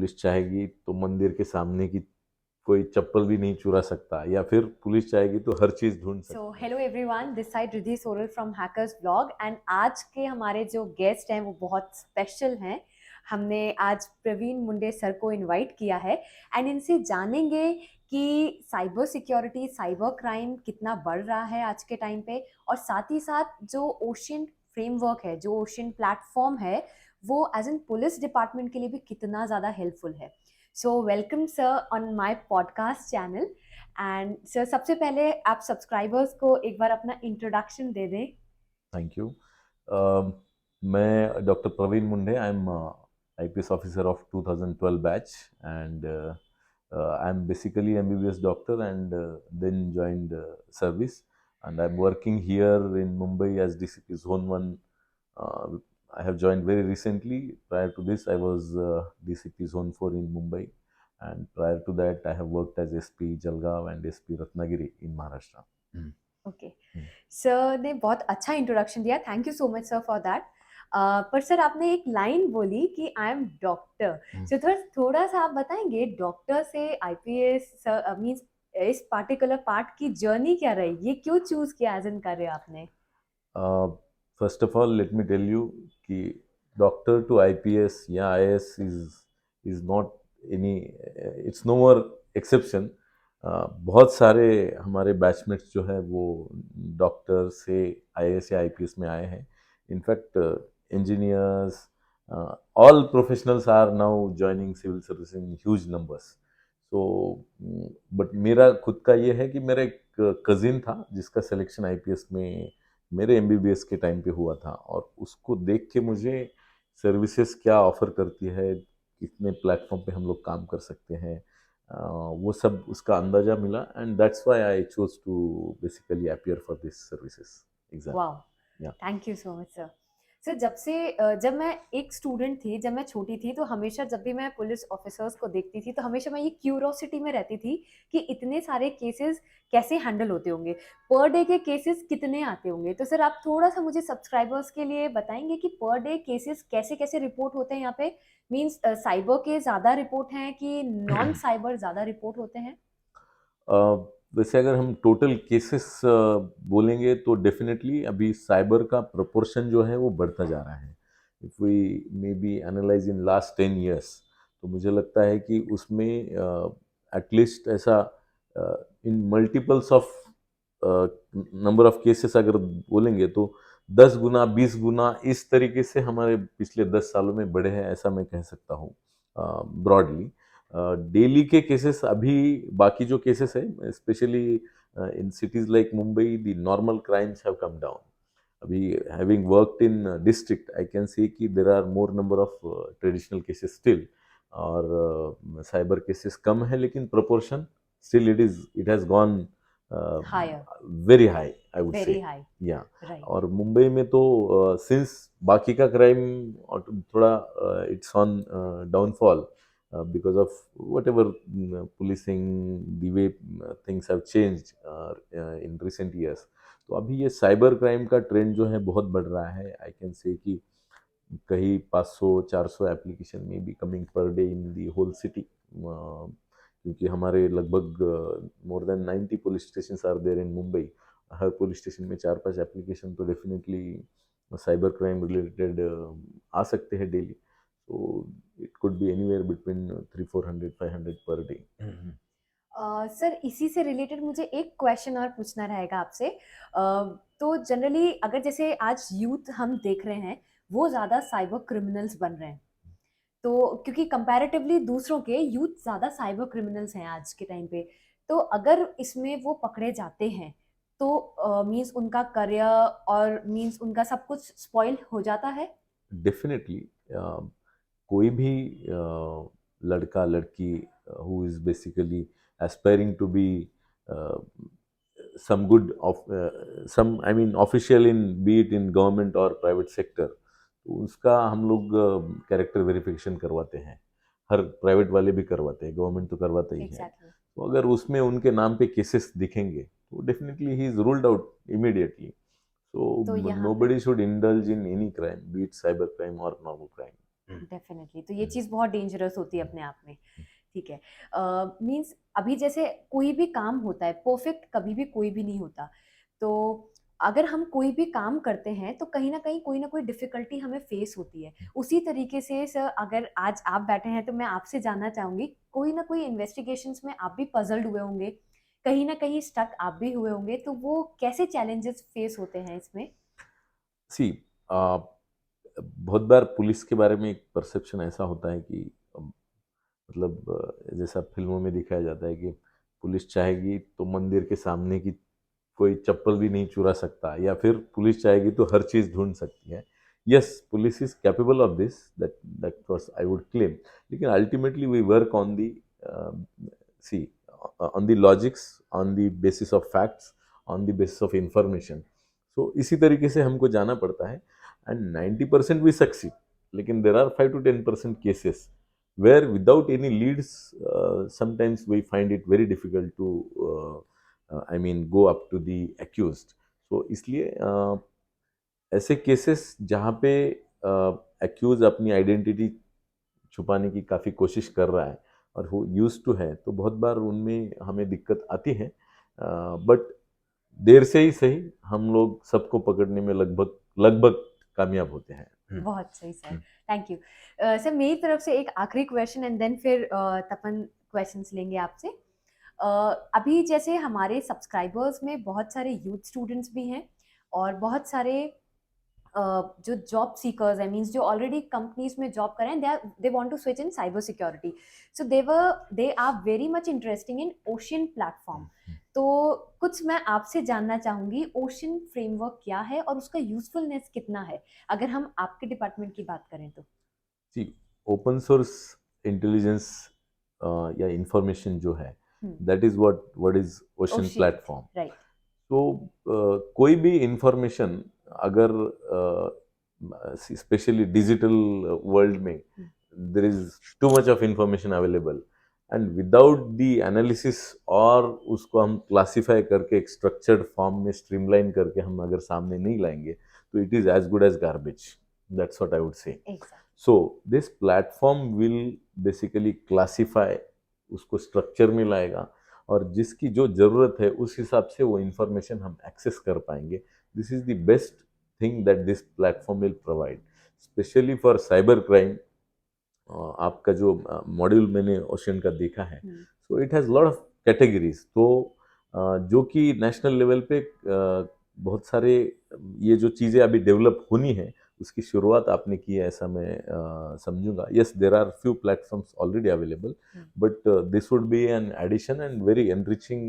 Police चाहेगी तो मंदिर के सामने की कोई चप्पल भी नहीं चुरा सकता, या फिर पुलिस चाहेगी तो हर चीज ढूंढ सो सकती है। Hello everyone, this side Riddhi sorrel from hackers blog. And आज के हमारे जो गेस्ट हैं वो बहुत स्पेशल हैं। हमने आज प्रवीण मुंडे सर को इनवाइट किया है एंड इनसे जानेंगे कि साइबर सिक्योरिटी, साइबर क्राइम कितना बढ़ रहा है आज के टाइम पे, और साथ ही साथ जो ओशियन फ्रेमवर्क है, जो ओशियन प्लेटफॉर्म है, वो एज एन पुलिस डिपार्टमेंट के लिए भी कितना ज़्यादा हेल्पफुल है। So welcome sir on my podcast channel. And sir, सबसे पहले आप सब्सक्राइबर्स को एक बार अपना इंट्रोडक्शन दे दें। Thank you. मैं doctor Praveen Munde, I am IPS officer of 2012 batch, and I am basically MBBS doctor, and then joined service, and I'm working here in Mumbai as DCP Zone 1. uh, I have joined very recently. Prior to this, I was DCP Zone 4 in Mumbai, and prior to that I have worked as SP Jalgaon and SP Ratnagiri in Maharashtra. Mm. Okay, Mm. Sir ने बहुत अच्छा introduction दिया, thank you so much sir for that. पर sir, आपने एक line बोली कि I am doctor. Mm. So थोड़ा थोड़ा सा आप बताएंगे डॉक्टर से आईपीएस मींस इस पार्टिकुलर पार्ट की जर्नी क्या रही, ये क्यों चूज किया एज इन करियर आपने? First of all let me tell you कि डॉक्टर टू IPS या IAS इज not any, it's no more exception. बहुत सारे हमारे बैचमेट्स जो है वो डॉक्टर से IAS या IPS में आए हैं। In fact engineers, all professionals are now joining civil service in huge numbers. So but मेरा खुद का ये है कि मेरा एक कजिन था जिसका सिलेक्शन IPS में मेरे MBBS के टाइम पे हुआ था, और उसको देख के मुझे सर्विसेज क्या ऑफर करती है, कितने प्लेटफॉर्म पे हम लोग काम कर सकते हैं, वो सब उसका अंदाजा मिला, and that's why I chose to basically appear for this services exam. वाह, yeah thank you so much sir. Sir, जब मैं एक स्टूडेंट थी, जब मैं छोटी थी, तो हमेशा जब भी मैं पुलिस ऑफिसर्स को देखती थी तो हमेशा मैं ये क्यूरोसिटी में रहती थी कि इतने सारे केसेस कैसे हैंडल होते होंगे, पर डे के केसेस कितने आते होंगे। तो सर, आप थोड़ा सा मुझे सब्सक्राइबर्स के लिए बताएंगे कि पर डे केसेस कैसे कैसे रिपोर्ट होते हैं यहाँ पे। मींस साइबर के ज़्यादा रिपोर्ट हैं कि नॉन साइबर ज़्यादा रिपोर्ट होते हैं? वैसे अगर हम टोटल केसेस बोलेंगे तो डेफिनेटली अभी साइबर का प्रोपोर्शन जो है वो बढ़ता जा रहा है। If we may be analyse in last 10 years, तो मुझे लगता है कि उसमें एटलीस्ट ऐसा in multiples of number of cases अगर बोलेंगे तो 10 गुना 20 गुना इस तरीके से हमारे पिछले 10 सालों में बढ़े हैं, ऐसा मैं कह सकता हूँ ब्रॉडली। डेली के केसेस अभी, बाकी जो केसेस है specially in cities like Mumbai, the normal crimes have come down. अभी having worked in district, I can say कि there are more number of traditional cases still, और साइबर केसेस कम है, लेकिन proportion still it has gone higher, very high, I would very say. High, yeah right. और मुंबई में तो since बाकी का क्राइम थोड़ा it's on downfall because of whatever policing, the way things have changed in recent years, तो अभी ये cyber crime का ट्रेंड जो है बहुत बढ़ रहा है। आई कैन से कि कहीं 500-400 एप्लीकेशन में be coming per day in the whole city, क्योंकि हमारे लगभग more than 90 police station are there in Mumbai. हर पुलिस स्टेशन में 4-5 एप्लीकेशन तो डेफिनेटली साइबर क्राइम रिलेटेड आ सकते हैं daily. So it could be anywhere between 300-400-500 per day. सर, इसी से रिलेटेड मुझे एक क्वेश्चन और पूछना रहेगा आपसे। तो जनरली अगर जैसे आज यूथ हम देख रहे हैं, वो ज़्यादा साइबर क्रिमिनल्स बन रहे हैं, तो क्योंकि कंपैरेटिवली दूसरों के यूथ ज़्यादा साइबर क्रिमिनल्स हैं आज के टाइम पे, तो अगर इसमें वो पकड़े जाते हैं तो मीन्स उनका करियर और मीन्स उनका सब कुछ स्पॉइल हो जाता है। डेफिनेटली कोई भी लड़का लड़की who is basically aspiring to be some good of some, I mean official in, be it in government or private sector, तो उसका हम लोग कैरेक्टर वेरिफिकेशन करवाते हैं। हर प्राइवेट वाले भी करवाते हैं, गवर्नमेंट तो करवाता ही है। एग्जैक्टली। तो अगर उसमें उनके नाम पे केसेस दिखेंगे तो definitely he is ruled out immediately. So तो यहाँ पे nobody should indulge in any crime, be it cyber crime or normal crime. Definitely, तो ये हम्म, चीज़ बहुत डेंजरस होती है हम्म, अपने आप में। ठीक है। मीन्स अभी जैसे कोई भी काम होता है, परफेक्ट कभी भी कोई भी नहीं होता। तो अगर हम कोई भी काम करते हैं तो कहीं ना कहीं कोई ना कोई डिफिकल्टी हमें फेस होती है। उसी तरीके से सर, अगर आज आप बैठे हैं तो मैं आपसे जानना चाहूंगी, कोई ना कोई इन्वेस्टिगेशंस में आप भी पजल्ड हुए होंगे, कहीं ना कहीं स्टक आप भी हुए होंगे, तो वो कैसे चैलेंजेस फेस होते हैं इसमें? सी बहुत बार पुलिस के बारे में एक परसेप्शन ऐसा होता है कि मतलब जैसा फिल्मों में दिखाया जाता है कि पुलिस चाहेगी तो मंदिर के सामने की कोई चप्पल भी नहीं चुरा सकता, या फिर पुलिस चाहेगी तो हर चीज ढूंढ सकती है। Yes, police is capable of this, that was I would claim. लेकिन ultimately we work on the see on the logics, on the basis of facts, on the basis of information. So इसी तरीके से हमको जाना पड़ता है, and 90% we succeed. लेकिन there are 5 to 10% cases where without any leads, sometimes we find it very difficult to I mean go up to the accused. So इसलिए ऐसे केसेस जहाँ पे एक्यूज अपनी आइडेंटिटी छुपाने की काफ़ी कोशिश कर रहा है और वो यूज टू है, तो बहुत बार उनमें हमें दिक्कत आती है। बट देर से ही सही हम लोग सबको पकड़ने में लगभग लगभग कामयाब होते हैं। बहुत सही sir, hmm. Thank you. Sir, मेरी तरफ से एक आखिरी क्वेश्चन एंड देन फिर तपन क्वेश्चंस लेंगे आपसे। अभी जैसे हमारे सब्सक्राइबर्स में बहुत सारे यूथ स्टूडेंट्स भी हैं और बहुत सारे जो जॉब सीकर्स है, मींस जो ऑलरेडी कंपनीज में जॉब कर रहे हैं, they want to switch in cyber security. So they are very much interesting in ocean platform. तो कुछ मैं आपसे जानना चाहूंगी, ओशन फ्रेमवर्क क्या है और उसका यूजफुलनेस कितना है, अगर हम आपके डिपार्टमेंट की बात करें तो? जी, ओपन सोर्स इंटेलिजेंस या इंफॉर्मेशन जो है, that is what is ocean ocean, platform. Right. तो कोई भी इंफॉर्मेशन अगर स्पेशली डिजिटल वर्ल्ड में there is too much of information available, and without the analysis और उसको हम क्लासिफाई करके एक स्ट्रक्चर्ड फॉर्म में स्ट्रीमलाइन करके हम अगर सामने नहीं लाएंगे तो it is as good as garbage. That's what I would say. Exact. So this platform will basically classify, उसको स्ट्रक्चर में लाएगा, और जिसकी जो ज़रूरत है उस हिसाब से वो इंफॉर्मेशन हम एक्सेस कर पाएंगे। This is the best thing that this platform will provide, specially for cyber crime. आपका जो मॉड्यूल मैंने ओशन का देखा है, so it has lot of categories. तो जो कि नेशनल लेवल पे बहुत सारे ये जो चीज़ें अभी डेवलप होनी है उसकी शुरुआत आपने की है, ऐसा मैं समझूंगा। Yes, there are few platforms already available, but this would be an addition and very enriching,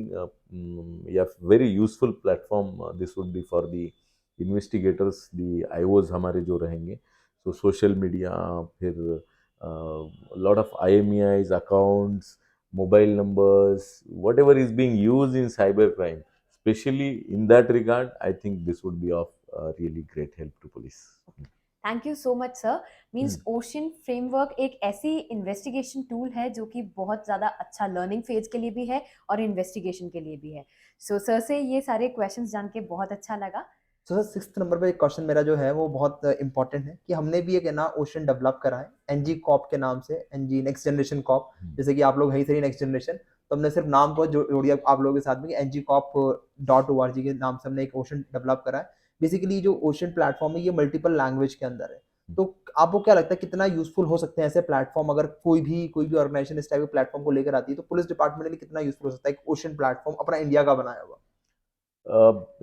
yeah, very useful platform. This would be for the investigators, the IOs हमारे जो रहेंगे। so social media, फिर lot of IMEIs accounts, mobile numbers, whatever is being used in cyber crime, especially in that regard, I think this would be of really great help to police. Thank you so much sir. Means ocean framework एक ऐसी investigation tool है जो कि बहुत ज़्यादा अच्छा learning phase के लिए भी है और इन्वेस्टिगेशन के लिए भी है। सो सर से ये सारे क्वेश्चंस जान के बहुत अच्छा लगा। सर 6th नंबर पे एक क्वेश्चन मेरा जो है वो बहुत इंपॉर्टेंट है कि हमने भी एक है ना ओशन डेवलप करा है एनजी कॉप के नाम से, एनजी नेक्स्ट जनरेशन कॉप। जैसे कि आप लोग है ही सही नेक्स्ट जनरेशन, तो हमने सिर्फ नाम को जोड़ दिया आप लोगों के साथ में कि NGCOP.org के नाम से हमने एक ओशन डेवलप करा है। बेसिकली जो ओशन प्लेटफॉर्म है ये मल्टीपल लैंग्वेज के अंदर है। तो आपको क्या लगता है कितना यूजफुल हो सकते हैं ऐसे प्लेटफॉर्म, अगर कोई भी ऑर्गेनाइजेशन इस टाइप के प्लेटफॉर्म को लेकर आती है तो पुलिस डिपार्टमेंट के लिए कितना यूजफुल हो सकता है एक ओशन प्लेटफॉर्म अपना इंडिया का बनाया हुआ?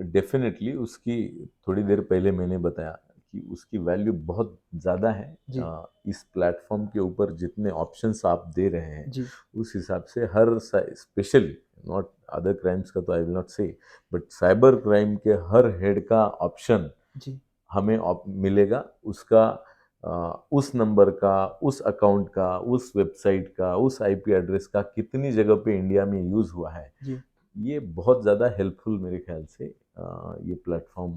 डेफिनेटली उसकी थोड़ी देर पहले मैंने बताया कि उसकी वैल्यू बहुत ज़्यादा है। जी इस प्लेटफॉर्म के ऊपर जितने ऑप्शंस आप दे रहे हैं जी उस हिसाब से हर स्पेशली नॉट अदर क्राइम्स का तो आई विल नॉट से, बट साइबर क्राइम के हर हेड का ऑप्शन जी हमें मिलेगा। उसका उस नंबर का, उस अकाउंट का, उस वेबसाइट का, उस आईपी एड्रेस का कितनी जगह पे इंडिया में यूज़ हुआ है, जी ये बहुत ज़्यादा हेल्पफुल मेरे ख्याल से ये प्लेटफॉर्म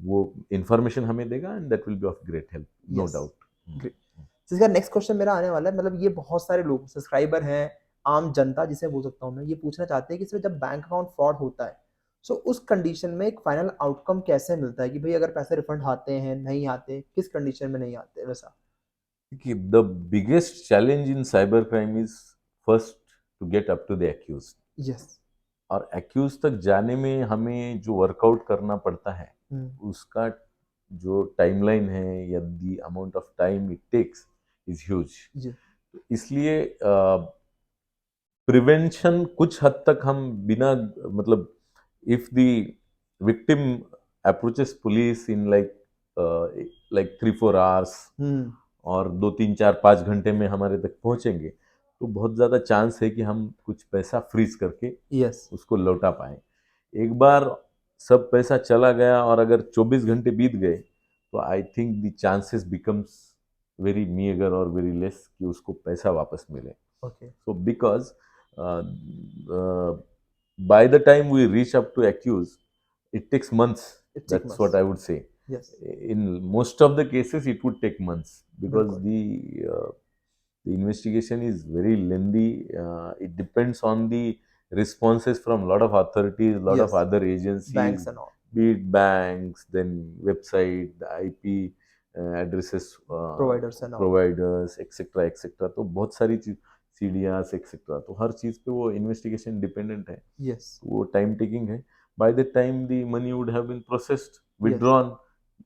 वो इंफॉर्मेशन हमें देगा, and that will be of great help, no Yes. Doubt. Great. तो इसका नेक्स्ट क्वेश्चन मेरा आने वाला है, मतलब ये बहुत सारे लोग सब्सक्राइबर हैं, आम जनता जिसे बोल सकता हूँ मैं, ये पूछना चाहते हैं कि इसमें जब बैंक अकाउंट फ्रॉड होता है सो उस कंडीशन में एक फाइनल आउटकम कैसे मिलता है कि भाई अगर पैसे रिफंड आते हैं नहीं आते, किस कंडीशन में नहीं आते वैसा? कि the biggest challenge in cyber crime is first to get up to the accuse, yes. और एक्यूज तक जाने में हमें जो वर्कआउट करना पड़ता है उसका जो टाइमलाइन है या the amount of time it takes is huge. जी। इसलिए प्रिवेंशन कुछ हद तक हम बिना मतलब if the victim approaches police in like 3-4 hours और 2-3-4-5 घंटे में हमारे तक पहुंचेंगे तो बहुत ज़्यादा चांस है कि हम कुछ पैसा फ्रीज करके यस। उसको लौटा पाएं। एक बार सब पैसा चला गया और अगर 24 घंटे बीत गए तो I think the chances becomes very meagre और वेरी लेस कि उसको पैसा वापस मिले। Okay. So because by the time we reach up to accuse, it takes months. It takes That's months. what I would say. Yes. In most of the cases, it would take months because बिल्कुल। the investigation is very lengthy. It depends on the responses from a lot of authorities, lot of Yes. other agencies, Banks and all. be it banks, then website, the IP addresses, Providers and all. providers, etc., etc. तो बहुत सारी चीज CDRs etcetera, तो हर चीज पे वो investigation dependent है। Yes. वो टाइम टेकिंग है। By the time the money would have been processed, Yes. Withdrawn,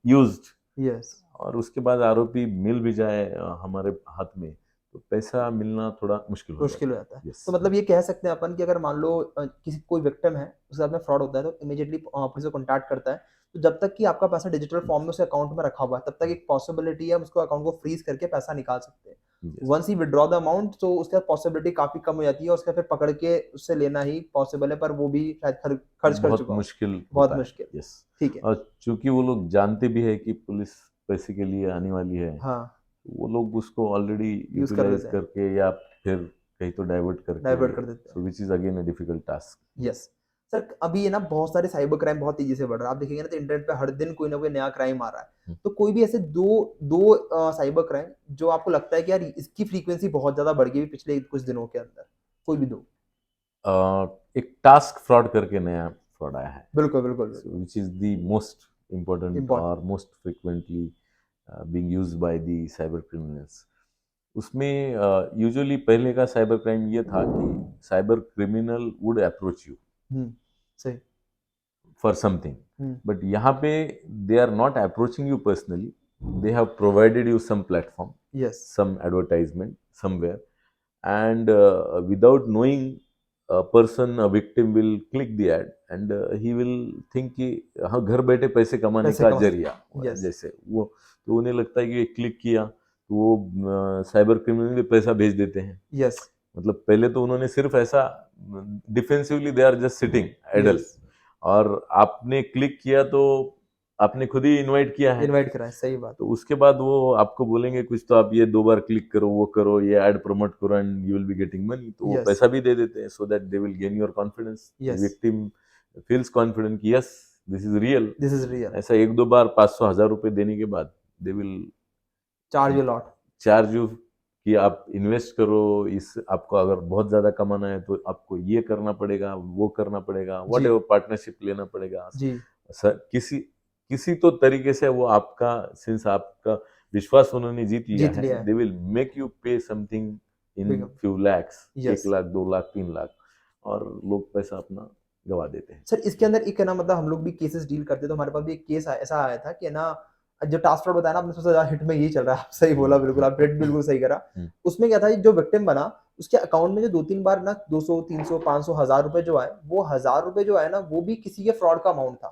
used, Yes. और उसके बाद आरोपी मिल भी जाए हमारे हाथ में तो पैसा मिलना थोड़ा मुश्किल हो मुश्किल हो जाता जाता है। Yes. तो मतलब ये कह सकते हैं अपन कि अगर मान लो किसी कोई विक्टिम है उसके साथ में फ्रॉड होता है तो इमीडिएटली पुलिस को कॉन्टैक्ट करता है, तो जब तक कि आपका पैसा डिजिटल फॉर्म में उसके अकाउंट में रखा हुआ है तब तक एक पॉसिबिलिटी है हम उसको अकाउंट को फ्रीज करके पैसा निकाल सकते हैं। Yes. Once he withdraw the amount तो उसके बाद पॉसिबिलिटी काफी कम हो जाती है और उसके फिर पकड़ के उससे लेना ही पॉसिबल है, पर वो भी शायद खर्च कर बहुत चुका हो। मुश्किल बहुत होता है। मुश्किल। Yes. ठीक है। और चूंकि वो लोग जानते भी है कि पुलिस पैसे के लिए आने वाली है, हाँ। वो लोग उसको ऑलरेडी यूज कर यूटिलाइज देते हैं, करके या फिर कहीं तो डाइवर्ट डाइवर्ट कर करके, देते हैं। So which is again a difficult task. Yes. Sir अभी ये ना बहुत सारे साइबर क्राइम बहुत तेजी से बढ़ रहा है, आप देखेंगे ना तो इंटरनेट पे हर दिन कोई ना कोई नया क्राइम आ रहा है। तो कोई भी ऐसे दो दो साइबर क्राइम जो आपको लगता है कि यार इसकी फ्रीक्वेंसी बहुत ज्यादा बढ़ गई पिछले कुछ दिनों के अंदर, कोई भी दो। एक टास्क फ्रॉड करके नया फ्रॉड आया है, बिल्कुल बिल्कुल which is the most important और most frequently being used by the cyber criminals. उसमें यूजुअली पहले का साइबर क्राइम ये था कि cyber criminal would approach you सही for something, but यहाँ पे they are not approaching you personally, they have provided you some platform, yes, some advertisement somewhere, and without knowing a person, a victim will click the ad and he will think कि हाँ घर बैठे पैसे कमाने का जरिया, yes. जैसे वो, तो उन्हें लगता है कि क्लिक किया तो वो साइबर क्रिमिनल भी पैसा भेज देते हैं। yes. मतलब पहले तो उन्होंने सिर्फ ऐसा defensively they are just sitting idle, और आपने क्लिक किया तो आपने खुद ही इनवाइट किया है, इनवाइट करा है, सही बात। तो उसके बाद वो आपको बोलेंगे कुछ तो आप ये 2 बार क्लिक करो, वो करो, ये ऐड प्रमोट करो and you will be getting money, तो वो पैसा भी दे देते हैं so that they will gain your confidence. Victim feels confident कि yes this is real, this is real. ऐसा 1-2 बार 500-1000 रुपए देने के बाद दे विल चार्ज यू कि आप इन्वेस्ट करो, इस आपको अगर बहुत ज्यादा कमाना है तो आपको ये करना पड़ेगा, वो करना पड़ेगा, व्हाटएवर पार्टनरशिप लेना पड़ेगा जी। किसी तो तरीके से वो आपका, सिंस आपका विश्वास उन्होंने जीत लिया है, दे विल मेक यू पे something in few lakhs, 1 lakh 2 lakh 3 lakh, और लोग पैसा अपना गवा देते हैं। सर इसके अंदर एक है ना, मतलब हम लोग भी केसेस डील करते हैं, तो हमारे पास भी एक केस ऐसा आया था कि ना जो टास्क फ्रॉड बताया ना आपने, सबसे ज्यादा हिट में यही चल रहा है, आप सही बोला, बिल्कुल आप हिट बिल्कुल सही करा। उसमें क्या था, जो विक्टिम बना उसके अकाउंट में जो 2-3 बार ना 200 300 500 1000 रुपए जो आए, वो 1000 रुपए जो आए ना वो भी किसी के फ्रॉड का अमाउंट था।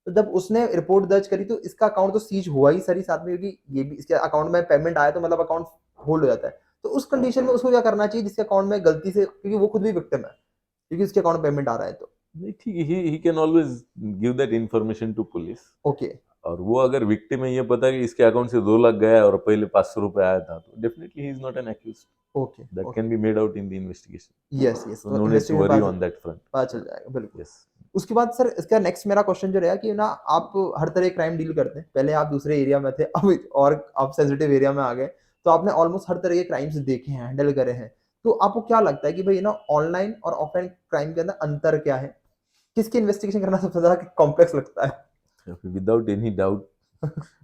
तो जब उसने रिपोर्ट दर्ज करी तो इसका अकाउंट तो सीज हुआ ही सर, साथ में, क्योंकि ये भी इसके अकाउंट में पेमेंट आया तो मतलब अकाउंट होल्ड हो जाता है। तो उस कंडीशन में उसको क्या करना चाहिए जिसके अकाउंट में गलती से, क्योंकि वो खुद भी विक्टिम है, क्योंकि उसके अकाउंट में पेमेंट आ रहा है, तो ठीक है, he can always give that information to police. Okay. और वो अगर विक्टिम है, ये पता है कि इसके अकाउंट से 2 लाख गया और पहले 500 रुपए आया था, तो definitely he is not an accused. Okay, that can be made out in the investigation. Yes yes, no need to worry on that front, पता चल जाएगा, बिल्कुल। यस। उसके बाद सर इसका नेक्स्ट मेरा क्वेश्चन जो रहेगा कि ना आप हर तरह के क्राइम डील करते हैं, पहले आप दूसरे एरिया में थे, अब और आप सेंसिटिव एरिया में आ गए, तो आपने ऑलमोस्ट हर तरह के क्राइम्स देखे हैं, हैंडल करे हैं, तो आपको क्या लगता है कि भाई ना ऑनलाइन और ऑफलाइन क्राइम के अंदर अंतर क्या है, किसकी इन्वेस्टिगेशन करना सबसे ज्यादा कॉम्प्लेक्स लगता है? Without any doubt,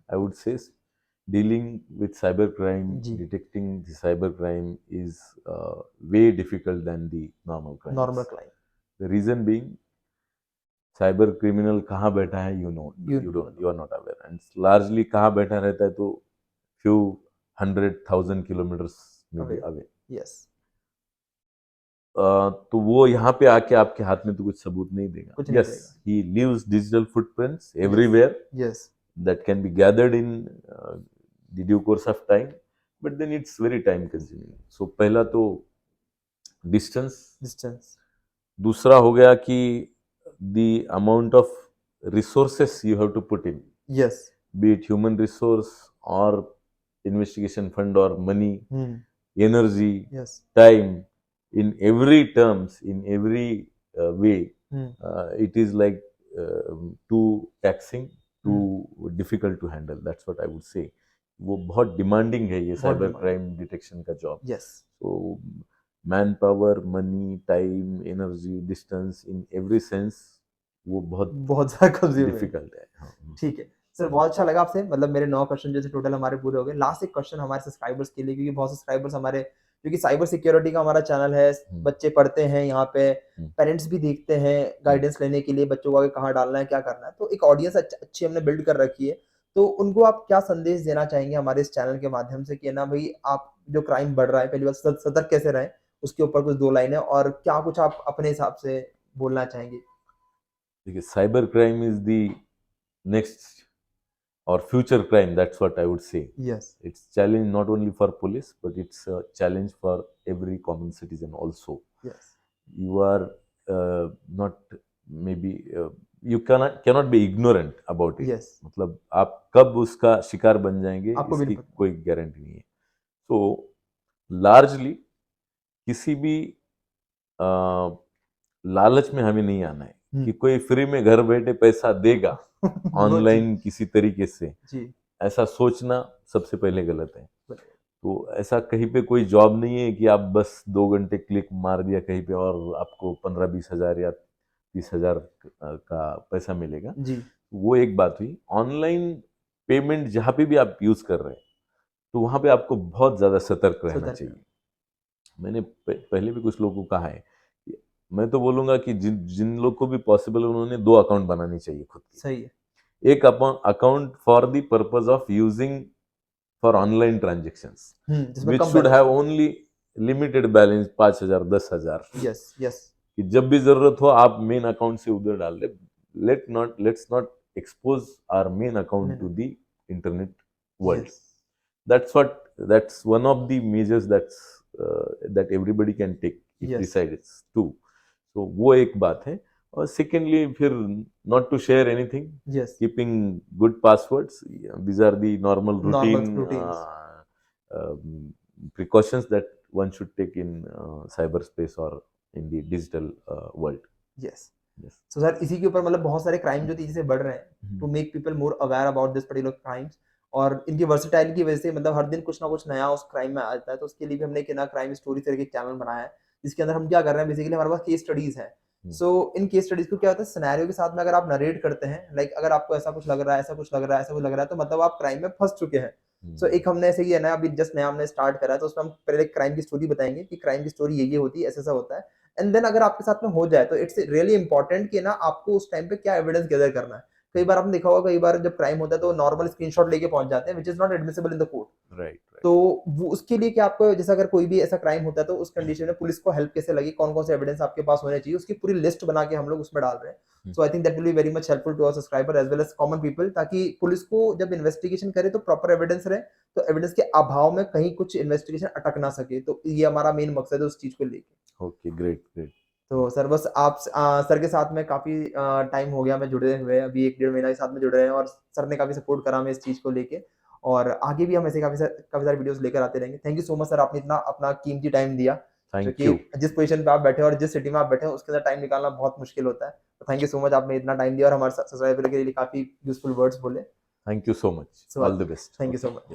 I would say dealing with cybercrime, जी detecting the cybercrime is way difficult than the normal crimes. Normal client The reason being, cyber criminal कहाँ बैठा है, You you are not aware, and largely कहाँ बैठा रहता है, तो few 100,000 kilometres में भी Away. अवे। यस तो वो यहाँ पे आके आपके हाथ में तो कुछ सबूत नहीं देगा। कुछ नहीं यस, देगा। He leaves digital footprints everywhere yes that can be gathered in the due course of time, but then it's very time consuming. So पहला तो distance, डिस्टेंस दूसरा हो गया कि the amount of resources you have to put in, yes be it human resource or investigation fund or money, energy, yes time, in every terms, in every way, it is like too taxing, too difficult to handle. That's what I would say. वो बहुत demanding है ये बहुत cyber demanding. Crime detection का job. Yes So manpower, money, time, energy, distance, in every sense वो बहुत बहुत ज्यादा कंज्यूम है। डिफिकल्ट है। हाँ। ठीक है सर, बहुत अच्छा लगा आपसे, मतलब मेरे 9 क्वेश्चन जो थे टोटल हमारे पूरे हो गए। लास्ट एक क्वेश्चन हमारे सब्सक्राइबर्स के लिए, क्योंकि बहुत सब्सक्राइबर्स हमारे, क्योंकि साइबर सिक्योरिटी का हमारा चैनल है, बच्चे पढ़ते हैं यहाँ पे, पेरेंट्स भी देखते हैं गाइडेंस लेने के लिए बच्चों को आगे कहाँ डालना है, क्या करना है, तो एक ऑडियंस अच्छी हमने बिल्ड कर रखी है। तो उनको आप क्या संदेश देना चाहेंगे हमारे इस चैनल के माध्यम से कि ना भाई, आप जो क्राइम बढ़ रहा है, पहली बात सतर्क कैसे रहें, उसके ऊपर कुछ 2 लाइनें, और क्या कुछ आप अपने हिसाब से बोलना चाहेंगे? देखिए, cyber crime is the next or future crime, that's what I would say. Yes. It's challenge not only for police, but it's a challenge for every common citizen also. Yes. You are not maybe you cannot be ignorant about it. Yes. मतलब आप कब उसका शिकार बन जाएंगे आपको भी इसकी नहीं पता। कोई गारंटी नहीं है। तो लार्जली किसी भी लालच में हमें नहीं आना है कि कोई फ्री में घर बैठे पैसा देगा ऑनलाइन किसी तरीके से, जी ऐसा सोचना सबसे पहले गलत है। तो ऐसा कहीं पे कोई जॉब नहीं है कि आप बस 2 घंटे क्लिक मार दिया कहीं पे और आपको 15-20 हजार या 30 हजार का पैसा मिलेगा। जी वो एक बात हुई। ऑनलाइन पेमेंट जहाँ पे भी आप यूज कर रहे हैं, तो वहां पे आपको बहुत ज्यादा सतर्क रहना चाहिए। मैंने पहले भी कुछ लोगों को कहा है, मैं तो बोलूंगा कि जिन लोग को भी पॉसिबल, उन्होंने 2 अकाउंट बनानी चाहिए खुद की। सही है। एक account for the purpose of using for online transactions, which should have only limited balance 5,000 10,000। Yes yes, कि जब भी जरूरत हो आप मेन अकाउंट से उधर डाल ले। Let's not expose our main account to the internet world. That's one of the measures that everybody can take if decides to. So वो एक बात है। और सेकेंडली फिर not to share anything, keeping good passwords. These are the normal routine precautions that one should take in cyberspace or in the digital world. Yes. So sir, इसी के ऊपर मतलब बहुत सारे क्राइम जो तेजी से बढ़ रहे हैं, to make people more aware about this particular crimes, और इनकी वर्सेटाइलिटी की वजह से मतलब हर दिन कुछ ना कुछ नया उस क्राइम में आता है। तो उसके लिए भी हमने एक ना क्राइम स्टोरी करके एक चैनल बनाया है, जिसके अंदर हम क्या कर रहे हैं, बेसिकली हमारे पास केस स्टडीज हैं। सो इन केस स्टडीज को क्या होता है, सिनेरियो के साथ में अगर आप नरेट करते हैं, लाइक अगर आपको ऐसा कुछ लग रहा है, ऐसा कुछ लग रहा है, ऐसा कुछ लग रहा है, तो मतलब आप क्राइम में फंस चुके हैं। सो एक हमने ऐसे ही है ना, अभी जस्ट नया हमने स्टार्ट करा है, तो उसमें हम पहले क्राइम की स्टोरी बताएंगे कि क्राइम की स्टोरी ये होती है, ऐसा होता है, एंड देन अगर आपके साथ में हो जाए तो इट्स रियली इंपॉर्टेंट कि ना आपको उस टाइम पे क्या एविडेंस गैदर करना है। कई बार आपने देखा होगा, कई बार जब क्राइम होता है तो नॉर्मल स्क्रीनशॉट लेके पहुंच जाते हैं, which is not admissible in the court. Right. तो वो उसके लिए कि आपको, जैसे अगर कोई भी ऐसा क्राइम होता है तो उस कंडीशन में पुलिस को हेल्प कैसे लगी, कौन कौन से एविडेंस आपके पास होने चाहिए, उसकी पूरी लिस्ट बना के हम लोग उसमें डाल रहे हैं। So I think that will be very much helpful to our subscriber as well as common people, ताकि पुलिस को जब इन्वेस्टिगेशन करे तो प्रॉपर एविडेंस रहे, तो एविडेंस के अभाव में कहीं कुछ इन्वेस्टिगेशन अटक ना सके। तो ये हमारा मेन मकसद है उस चीज को लेके। Okay, great. तो सर बस आप सर के साथ में काफ़ी टाइम हो गया मैं जुड़े हुए, अभी 1-1.5 महीना के साथ में जुड़ रहे हैं, और सर ने काफ़ी सपोर्ट करा हमें इस चीज़ को लेके, और आगे भी हम ऐसे काफ़ी सारे वीडियोस लेकर आते रहेंगे। Thank you so much sir, आपने इतना अपना कीमती टाइम दिया, क्योंकि जिस पोजीशन पे आप बैठे और जिस सिटी में आप बैठे हैं उसके अंदर टाइम निकालना बहुत मुश्किल होता है। तो थैंक यू सो मच, आपने इतना टाइम दिया और हमारे सब्सक्राइबर के लिए काफ़ी यूजफुल वर्ड्स बोले। Thank you so much, all the best. Thank you so much.